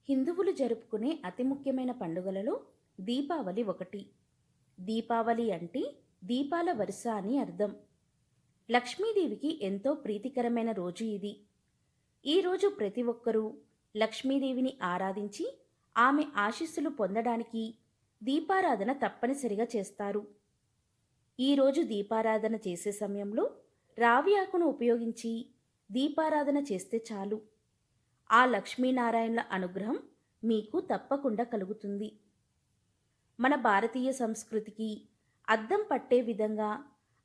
హిందువులు జరుపుకునే అతి ముఖ్యమైన పండుగలలో దీపావళి ఒకటి. దీపావళి అంటే దీపాల వరుస అని అర్థం. లక్ష్మీదేవికి ఎంతో ప్రీతికరమైన రోజు ఇది. ఈ రోజు ప్రతి ఒక్కరూ లక్ష్మీదేవిని ఆరాధించి ఆమె ఆశీస్సులు పొందడానికి దీపారాధన తప్పనిసరిగా చేస్తారు. ఈరోజు దీపారాధన చేసే సమయంలో రావి ఆకును ఉపయోగించి దీపారాధన చేస్తే చాలు, ఆ లక్ష్మీనారాయణల అనుగ్రహం మీకు తప్పకుండా కలుగుతుంది. మన భారతీయ సంస్కృతికి అద్దం పట్టే విధంగా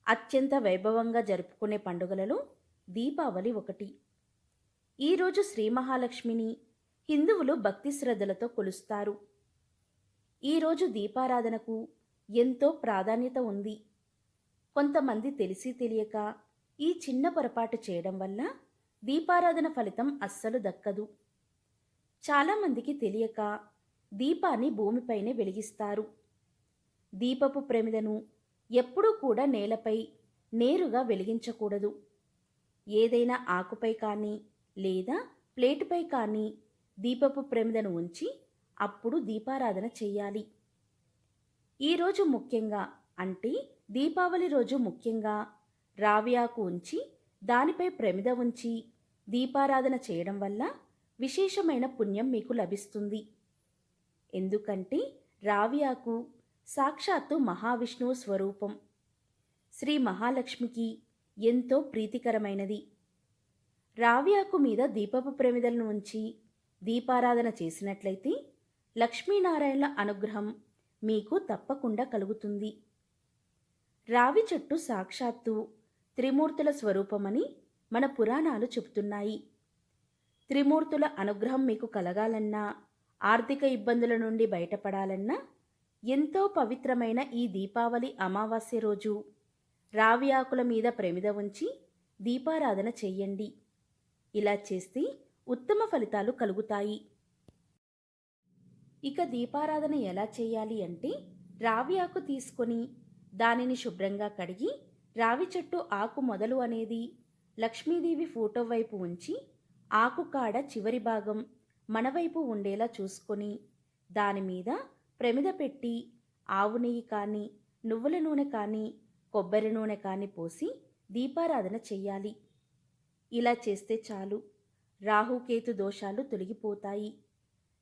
అత్యంత వైభవంగా జరుపుకునే పండుగలలో దీపావళి ఒకటి. ఈరోజు శ్రీ మహాలక్ష్మిని హిందువులు భక్తి శ్రద్ధలతో కొలుస్తారు. ఈరోజు దీపారాధనకు ఎంతో ప్రాధాన్యత ఉంది. కొంతమంది తెలిసి తెలియక ఈ చిన్న పొరపాటు చేయడం వల్ల దీపారాధన ఫలితం అస్సలు దక్కదు. చాలామందికి తెలియక దీపాన్ని భూమిపైనే వెలిగిస్తారు. దీపపు ప్రమిదను ఎప్పుడూ కూడా నేలపై నేరుగా వెలిగించకూడదు. ఏదైనా ఆకుపై కానీ లేదా ప్లేటుపై కానీ దీపపు ప్రమిదను ఉంచి అప్పుడు దీపారాధన చెయ్యాలి. ఈరోజు ముఖ్యంగా అంటే దీపావళి రోజు ముఖ్యంగా రావి ఆకు ఉంచి దానిపై ప్రమిద ఉంచి దీపారాధన చేయడం వల్ల విశేషమైన పుణ్యం మీకు లభిస్తుంది. ఎందుకంటే రావి ఆకు సాక్షాత్తు మహావిష్ణువు స్వరూపం. శ్రీ మహాలక్ష్మికి ఎంతో ప్రీతికరమైనది. రావి ఆకు మీద దీపపు ప్రమిదలను ఉంచి దీపారాధన చేసినట్లయితే లక్ష్మీనారాయణల అనుగ్రహం మీకు తప్పకుండా కలుగుతుంది. రావి చెట్టు సాక్షాత్తు త్రిమూర్తుల స్వరూపమని మన పురాణాలు చెబుతున్నాయి. త్రిమూర్తుల అనుగ్రహం మీకు కలగాలన్నా, ఆర్థిక ఇబ్బందుల నుండి బయటపడాలన్నా ఎంతో పవిత్రమైన ఈ దీపావళి అమావాస్య రోజు రావి ఆకుల మీద ప్రమిద ఉంచి దీపారాధన చెయ్యండి. ఇలా చేస్తే ఉత్తమ ఫలితాలు కలుగుతాయి. ఇక దీపారాధన ఎలా చేయాలి అంటే, రావి ఆకు తీసుకొని దానిని శుభ్రంగా కడిగి రావి చెట్టు ఆకు మొదలు అనేది లక్ష్మీదేవి ఫోటో వైపు ఉంచి ఆకు కాడ చివరి భాగం మన వైపు ఉండేలా చూసుకొని దానిమీద ప్రమిద పెట్టి ఆవు నెయ్యి కానీ నువ్వుల నూనె కానీ కొబ్బరి నూనె కానీ పోసి దీపారాధన చెయ్యాలి. ఇలా చేస్తే చాలు, రాహుకేతు దోషాలు తొలగిపోతాయి.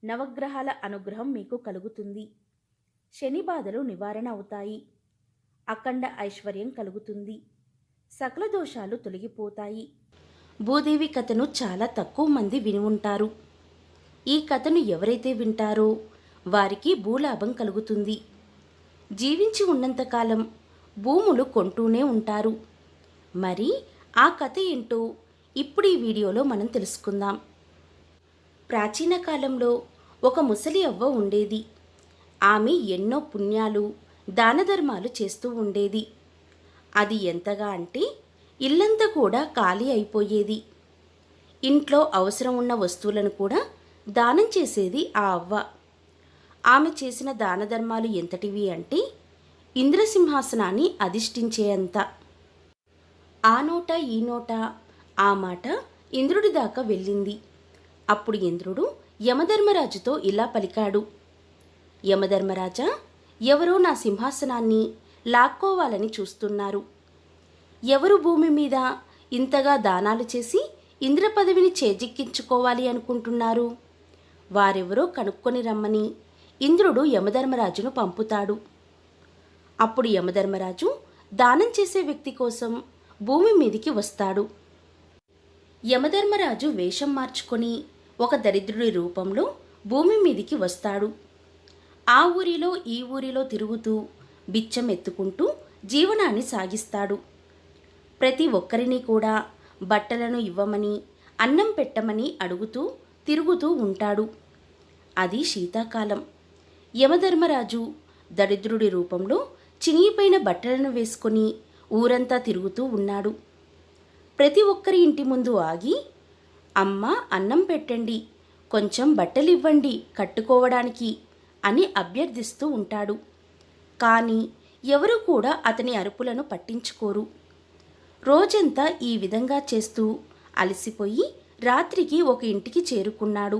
నవగ్రహాల అనుగ్రహం మీకు కలుగుతుంది. శని బాధలు నివారణ అవుతాయి. అఖండ ఐశ్వర్యం కలుగుతుంది. సకల దోషాలు తొలగిపోతాయి. భూదేవి కథను చాలా తక్కువ మంది విని ఉంటారు. ఈ కథను ఎవరైతే వింటారో వారికి భూలాభం కలుగుతుంది. జీవించి ఉన్నంతకాలం భూములు కొంటూనే ఉంటారు. మరి ఆ కథ ఏంటో ఇప్పుడు ఈ వీడియోలో మనం తెలుసుకుందాం. ప్రాచీన కాలంలో ఒక ముసలి అవ్వ ఉండేది. ఆమె ఎన్నో పుణ్యాలు దాన ధర్మాలు చేస్తూ ఉండేది. అది ఎంతగా అంటే ఇల్లంతా కూడా ఖాళీ అయిపోయేది. ఇంట్లో అవసరం ఉన్న వస్తువులను కూడా దానం చేసేది ఆ అవ్వ. ఆమె చేసిన దాన ధర్మాలు ఎంతటివి అంటే ఇంద్రసింహాసనాన్ని అధిష్ఠించేంత. ఆ నోట ఈ నోట ఆ మాట ఇంద్రుడి దాకా వెళ్ళింది. అప్పుడు ఇంద్రుడు యమధర్మరాజుతో ఇలా పలికాడు: యమధర్మరాజా, ఎవరో నా సింహాసనాన్ని లాక్కోవాలని చూస్తున్నారు. ఎవరు భూమి మీద ఇంతగా దానాలు చేసి ఇంద్ర పదవిని చేజిక్కించుకోవాలి అనుకుంటున్నారు? వారెవరో కనుక్కొని రమ్మని ఇంద్రుడు యమధర్మరాజును పంపుతాడు. అప్పుడు యమధర్మరాజు దానం చేసే వ్యక్తి కోసం భూమి మీదికి వస్తాడు. యమధర్మరాజు వేషం మార్చుకొని ఒక దరిద్రుడి రూపంలో భూమి మీదికి వస్తాడు. ఆ ఊరిలో ఈ ఊరిలో తిరుగుతూ బిచ్చం ఎత్తుకుంటూ జీవనాన్ని సాగిస్తాడు. ప్రతి ఒక్కరిని కూడా బట్టలను ఇవ్వమని, అన్నం పెట్టమని అడుగుతూ తిరుగుతూ ఉంటాడు. అది శీతాకాలం. యమధర్మరాజు దరిద్రుడి రూపంలో చినిగిపోయిన బట్టలను వేసుకొని ఊరంతా తిరుగుతూ ఉన్నాడు. ప్రతి ఒక్కరి ఇంటి ముందు ఆగి, అమ్మ అన్నం పెట్టండి, కొంచెం బట్టలు ఇవ్వండి కట్టుకోవడానికి అని అభ్యర్థిస్తూ ఉంటాడు. కానీ ఎవరు కూడా అతని అరుపులను పట్టించుకోరు. రోజంతా ఈ విధంగా చేస్తూ అలసిపోయి రాత్రికి ఒక ఇంటికి చేరుకున్నాడు.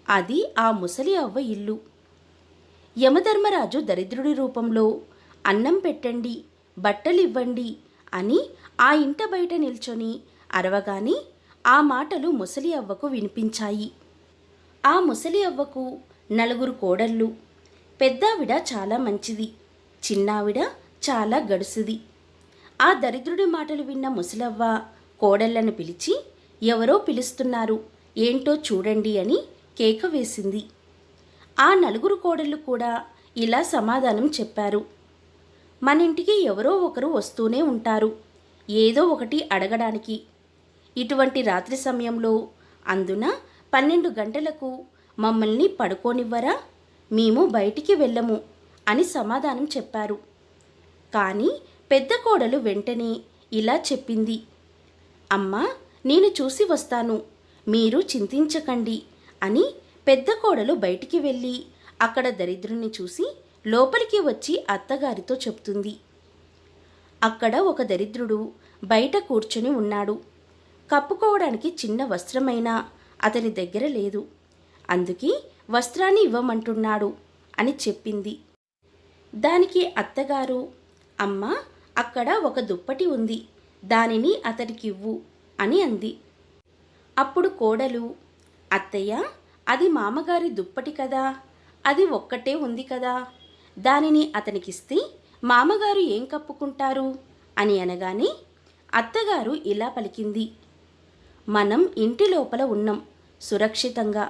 అది ఆ ముసలి అవ్వ ఇల్లు. యమధర్మరాజు దరిద్రుడి రూపంలో అన్నం పెట్టండి, బట్టలివ్వండి అని ఆ ఇంట బయట నిల్చొని అరవగానే ఆ మాటలు ముసలి అవ్వకు వినిపించాయి. ఆ ముసలి అవ్వకు 4 కోడళ్ళు. పెద్దావిడ చాలా మంచిది, చిన్నావిడ చాలా గడుసుది. ఆ దరిద్రుడి మాటలు విన్న ముసలవ్వ కోడళ్లను పిలిచి, ఎవరో పిలుస్తున్నారు, ఏంటో చూడండి అని కేక వేసింది. ఆ 4 కోడళ్ళు కూడా ఇలా సమాధానం చెప్పారు. మనింటికి ఎవరో ఒకరు వస్తూనే ఉంటారు, ఏదో ఒకటి అడగడానికి. ఇటువంటి రాత్రి సమయంలో, అందున 12 గంటలకు మమ్మల్ని పడుకోనివ్వరా? మేము బయటికి వెళ్ళము అని సమాధానం చెప్పారు. కానీ పెద్ద కోడలు వెంటనే ఇలా చెప్పింది, అమ్మా, నేను చూసి వస్తాను, మీరు చింతించకండి అని పెద్ద కోడలు బయటికి వెళ్ళి అక్కడ దరిద్రుణ్ణి చూసి లోపలికి వచ్చి అత్తగారితో చెప్తుంది. అక్కడ ఒక దరిద్రుడు బయట కూర్చొని ఉన్నాడు. కప్పుకోవడానికి చిన్న వస్త్రమైనా అతని దగ్గర లేదు. అందుకే వస్త్రాన్ని ఇవ్వమంటున్నాడు అని చెప్పింది. దానికి అత్తగారు, అమ్మా, అక్కడ ఒక దుప్పటి ఉంది, దానిని అతడికివ్వు అని అంది. అప్పుడు కోడలు, అత్తయ్య, అది మామగారి దుప్పటి కదా, అది ఒక్కటే ఉంది కదా, దానిని అతనికిస్తే మామగారు ఏం కప్పుకుంటారు అని అనగానే అత్తగారు ఇలా పలికింది, మనం ఇంటి లోపల ఉన్నాం సురక్షితంగా,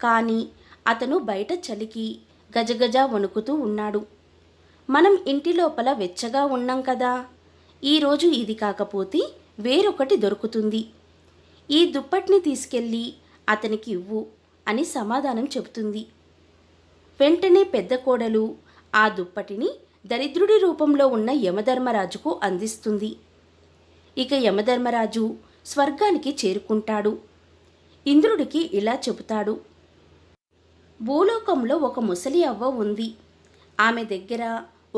కానీ అతను బయట చలికి గజగజ వణుకుతూ ఉన్నాడు. మనం ఇంటి లోపల వెచ్చగా ఉన్నాం కదా, ఈరోజు ఇది కాకపోతే వేరొకటి దొరుకుతుంది, ఈ దుప్పటిని తీసుకెళ్ళి అతనికి ఇవ్వు అని సమాధానం చెబుతుంది. వెంటనే పెద్ద కోడలు ఆ దుప్పటిని దరిద్రుడి రూపంలో ఉన్న యమధర్మరాజుకు అందిస్తుంది. ఇక యమధర్మరాజు స్వర్గానికి చేరుకుంటాడు. ఇంద్రుడికి ఇలా చెబుతాడు, భూలోకంలో ఒక ముసలి అవ్వ ఉంది. ఆమె దగ్గర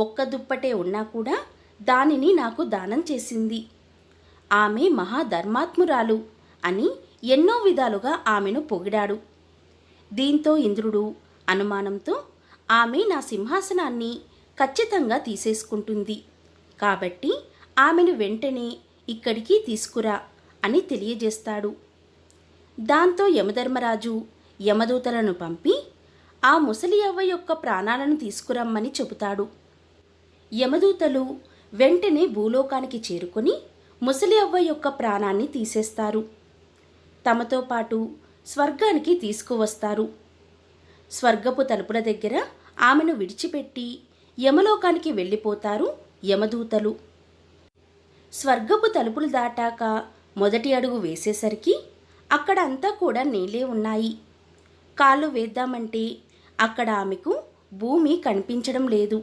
ఒక్క దుప్పటే ఉన్నా కూడా దానిని నాకు దానం చేసింది. ఆమె మహాధర్మాత్మురాలు అని ఎన్నో విధాలుగా ఆమెను పొగిడాడు. దీంతో ఇంద్రుడు అనుమానంతో, ఆమె నా సింహాసనాన్ని ఖచ్చితంగా తీసేసుకుంటుంది, కాబట్టి ఆమెను వెంటనే ఇక్కడికి తీసుకురా అని తెలియజేస్తాడు. దాంతో యమధర్మరాజు యమదూతలను పంపి ఆ ముసలి అవ్వ యొక్క ప్రాణాలను తీసుకురమ్మని చెబుతాడు. యమదూతలు వెంటనే భూలోకానికి చేరుకొని ముసలి అవ్వ యొక్క ప్రాణాన్ని తీసేస్తారు. తమతో పాటు స్వర్గానికి తీసుకువస్తారు. స్వర్గపు తలుపుల దగ్గర ఆమెను విడిచిపెట్టి యమలోకానికి వెళ్ళిపోతారు యమదూతలు. స్వర్గపు తలుపులు దాటాక మొదటి అడుగు వేసేసరికి అక్కడ అంతా కూడా నీళ్ళే ఉన్నాయి. కాళ్ళు వేద్దామంటే అక్కడ ఆమెకు భూమి కనిపించడం లేదు.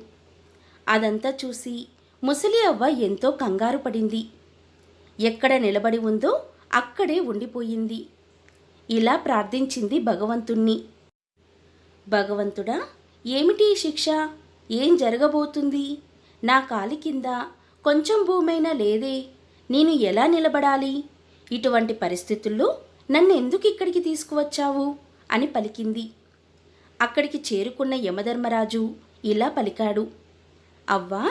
అదంతా చూసి ముసలి అవ్వ ఎంతో కంగారు పడింది. ఎక్కడ నిలబడి ఉందో అక్కడే ఉండిపోయింది. ఇలా ప్రార్థించింది భగవంతుణ్ణి, భగవంతుడా, ఏమిటి ఈ శిక్ష? ఏం జరగబోతుంది? నా కాలి కింద కొంచెం భూమైనా లేదే, నేను ఎలా నిలబడాలి? ఇటువంటి పరిస్థితుల్లో నన్ను ఎందుకు ఇక్కడికి తీసుకువచ్చావు అని పలికింది. అక్కడికి చేరుకున్న యమధర్మరాజు ఇలా పలికాడు, అవ్వా,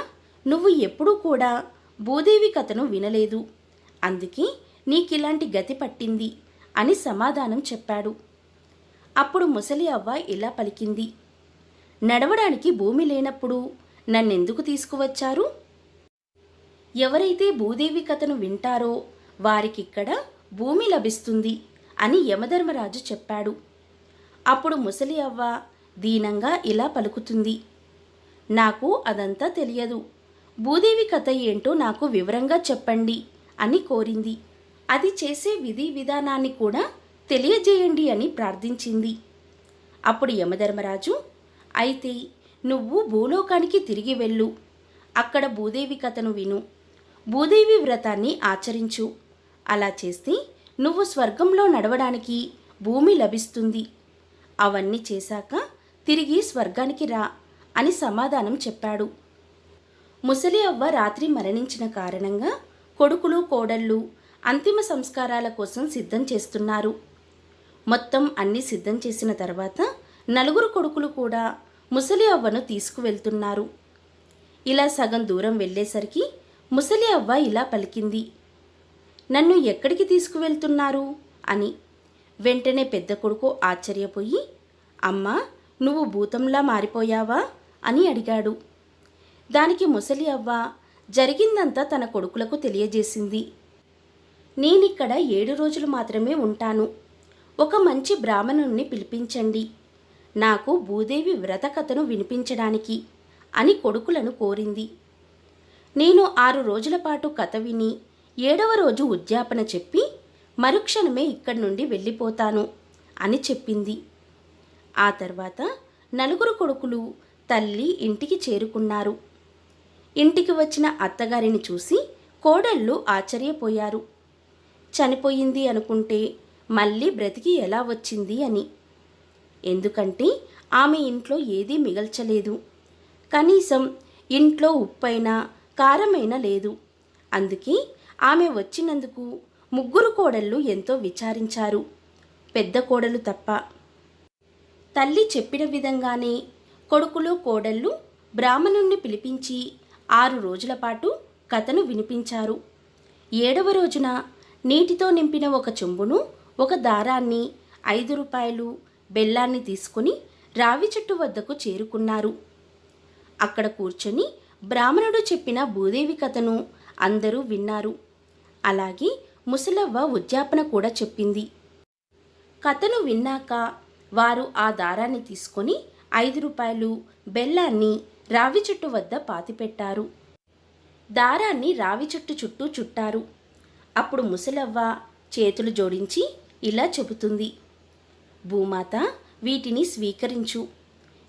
నువ్వు ఎప్పుడూ కూడా భూదేవి కథను వినలేదు, అందుకే నీకిలాంటి గతి పట్టింది అని సమాధానం చెప్పాడు. అప్పుడు ముసలి అవ్వ ఇలా పలికింది, నడవడానికి భూమి లేనప్పుడు నన్నెందుకు తీసుకువచ్చారు? ఎవరైతే భూదేవి కథను వింటారో వారికిక్కడ భూమి లభిస్తుంది అని యమధర్మరాజు చెప్పాడు. అప్పుడు ముసలి అవ్వ దీనంగా ఇలా పలుకుతుంది, నాకు అదంతా తెలియదు, భూదేవి కథ ఏంటో నాకు వివరంగా చెప్పండి అని కోరింది. అది చేసే విధి విధానాన్ని కూడా తెలియజేయండి అని ప్రార్థించింది. అప్పుడు యమధర్మరాజు, అయితే నువ్వు భూలోకానికి తిరిగి వెళ్ళు, అక్కడ భూదేవి కథను విను, భూదేవి వ్రతాన్ని ఆచరించు, అలా చేస్తే నువ్వు స్వర్గంలో నడవడానికి భూమి లభిస్తుంది, అవన్నీ చేశాక తిరిగి స్వర్గానికి రా అని సమాధానం చెప్పాడు. ముసలి అవ్వ రాత్రి మరణించిన కారణంగా కొడుకులు కోడళ్ళు అంతిమ సంస్కారాల కోసం సిద్ధం చేస్తున్నారు. మొత్తం అన్నీ సిద్ధం చేసిన తర్వాత నలుగురు కొడుకులు కూడా ముసలి అవ్వను తీసుకువెళ్తున్నారు. ఇలా సగం దూరం వెళ్ళేసరికి ముసలి అవ్వ ఇలా పలికింది, నన్ను ఎక్కడికి తీసుకువెళ్తున్నారు అని. వెంటనే పెద్ద కొడుకు ఆశ్చర్యపోయి, అమ్మా, నువ్వు భూతంలా మారిపోయావా అని అడిగాడు. దానికి ముసలి అవ్వ జరిగిందంతా తన కొడుకులకు తెలియజేసింది. నేనిక్కడ 7 రోజులు మాత్రమే ఉంటాను. ఒక మంచి బ్రాహ్మణుణ్ణి పిలిపించండి, నాకు భూదేవి వ్రత కథను వినిపించడానికి అని కొడుకులను కోరింది. నేను 6 రోజుల పాటు కథ విని 7వ రోజు ఉద్యాపన చెప్పి మరుక్షణమే ఇక్కడి నుండి వెళ్ళిపోతాను అని చెప్పింది. ఆ తర్వాత నలుగురు కొడుకులు తల్లి ఇంటికి చేరుకున్నారు. ఇంటికి వచ్చిన అత్తగారిని చూసి కోడళ్ళు ఆశ్చర్యపోయారు. చనిపోయింది అనుకుంటే మళ్ళీ బ్రతికి ఎలా వచ్చింది అని. ఎందుకంటే ఆమె ఇంట్లో ఏదీ మిగల్చలేదు. కనీసం ఇంట్లో ఉప్పైనా కారమైనా లేదు. అందుకే ఆమె వచ్చినందుకు ముగ్గురు కోడళ్ళు ఎంతో విచారించారు, పెద్ద కోడలు తప్ప. తల్లి చెప్పిన విధంగానే కొడుకులు కోడళ్ళు బ్రాహ్మణుణ్ణి పిలిపించి 6 రోజుల పాటు కథను వినిపించారు. 7వ రోజున నీటితో నింపిన ఒక చెంబును, ఒక దారాన్ని, 5 రూపాయలు బెల్లాన్ని తీసుకుని రావి చెట్టు వద్దకు చేరుకున్నారు. అక్కడ కూర్చొని బ్రాహ్మణుడు చెప్పిన భూదేవి కథను అందరూ విన్నారు. అలాగే ముసలవ్వ ఉద్యాపన కూడా చెప్పింది. కథను విన్నాక వారు ఆ దారాన్ని తీసుకొని 5 రూపాయలు బెల్లాన్ని రావి చెట్టు వద్ద పాతిపెట్టారు. దారాన్ని రావి చెట్టు చుట్టూ చుట్టారు. అప్పుడు ముసలవ్వ చేతులు జోడించి ఇలా చెబుతుంది, భూమాత, వీటిని స్వీకరించు.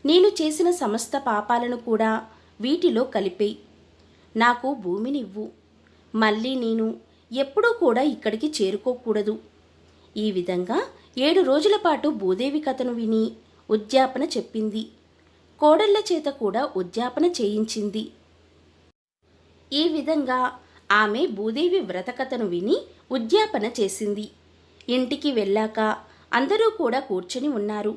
నేను చేసిన సమస్త పాపాలను కూడా వీటిలో కలిపేయి. నాకు భూమినివ్వు. మళ్ళీ నేను ఎప్పుడూ కూడా ఇక్కడికి చేరుకోకూడదు. ఈ విధంగా 7 రోజుల పాటు భూదేవి కథను విని ఉద్యాపన చెప్పింది. కోడళ్ల చేత కూడా ఉద్యాపన చేయించింది. ఈ విధంగా ఆమె భూదేవి వ్రతకథను విని ఉద్యాపన చేసింది. ఇంటికి వెళ్ళాక అందరూ కూడా కూర్చొని ఉన్నారు.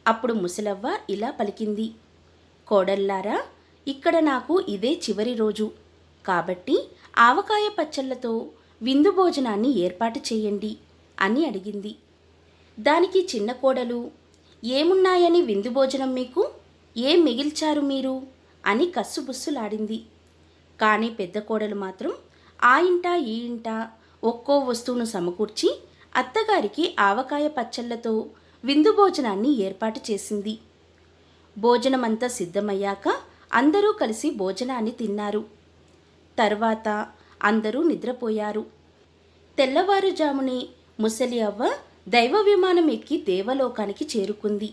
అప్పుడు ముసలవ్వ ఇలా పలికింది, కోడల్లారా, ఇక్కడ నాకు ఇదే చివరి రోజు కాబట్టి ఆవకాయ పచ్చళ్లతో విందు భోజనాన్ని ఏర్పాటు చేయండి అని అడిగింది. దానికి చిన్న కోడలు, ఏమున్నాయని విందు భోజనం మీకు? ఏం మిగిల్చారు మీరు అని కస్సుబుస్సులాడింది. కానీ పెద్ద కోడలు మాత్రం ఆ ఇంట ఈ ఇంట ఒక్కో వస్తువును సమకూర్చి అత్తగారికి ఆవకాయ పచ్చళ్లతో విందు భోజనాన్ని ఏర్పాటు చేసింది. భోజనమంతా సిద్ధమయ్యాక అందరూ కలిసి భోజనాన్ని తిన్నారు. తర్వాత అందరూ నిద్రపోయారు. తెల్లవారుజామునే ముసలి అవ్వ దైవ విమానం ఎక్కి దేవలోకానికి చేరుకుంది.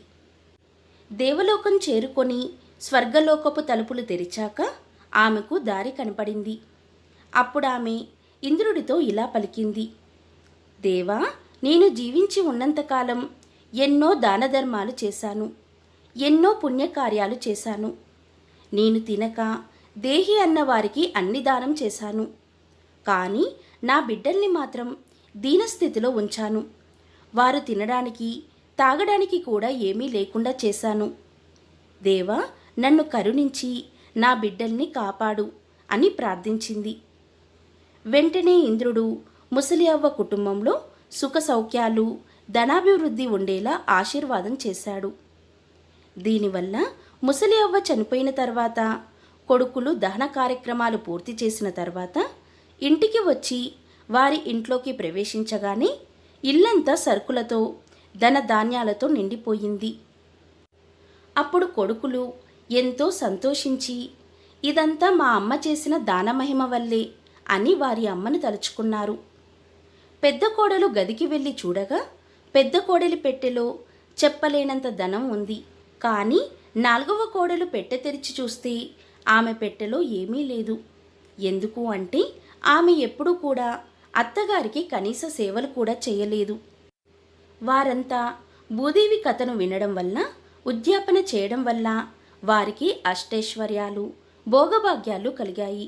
దేవలోకం చేరుకొని స్వర్గలోకపు తలుపులు తెరిచాక ఆమెకు దారి కనపడింది. అప్పుడు ఆమె ఇంద్రుడితో ఇలా పలికింది, దేవా, నేను జీవించి ఉన్నంతకాలం ఎన్నో దానధర్మాలు చేశాను, ఎన్నో పుణ్యకార్యాలు చేశాను. నేను తినక దేహి అన్నవారికి అన్ని దానం చేశాను. కానీ నా బిడ్డల్ని మాత్రం దీనస్థితిలో ఉంచాను. వారు తినడానికి తాగడానికి కూడా ఏమీ లేకుండా చేశాను. దేవా, నన్ను కరుణించి నా బిడ్డల్ని కాపాడు అని ప్రార్థించింది. వెంటనే ఇంద్రుడు ముసలి అవ్వ కుటుంబంలో సుఖ సౌఖ్యాలు, ధనాభివృద్ధి ఉండేలా ఆశీర్వాదం చేశాడు. దీనివల్ల ముసలి అవ్వ చనిపోయిన తర్వాత కొడుకులు దహన కార్యక్రమాలు పూర్తి చేసిన తర్వాత ఇంటికి వచ్చి వారి ఇంట్లోకి ప్రవేశించగానే ఇల్లంతా సరుకులతో, ధన ధాన్యాలతో నిండిపోయింది. అప్పుడు కొడుకులు ఎంతో సంతోషించి, ఇదంతా మా అమ్మ చేసిన దానమహిమ వల్లే అని వారి అమ్మను తలుచుకున్నారు. పెద్ద కోడలు గదికి వెళ్ళి చూడగా పెద్ద కోడలి పెట్టెలో చెప్పలేనంత ధనం ఉంది. కానీ 4వ కోడలు పెట్టె తెరిచి చూస్తే ఆమె పెట్టెలో ఏమీ లేదు. ఎందుకు అంటే ఆమె ఎప్పుడూ కూడా అత్తగారికి కనీస సేవలు కూడా చేయలేదు. వారంతా భూదేవి కథను వినడం వల్ల, ఉద్యాపన చేయడం వల్ల వారికి అష్టైశ్వర్యాలు, భోగభాగ్యాలు కలిగాయి.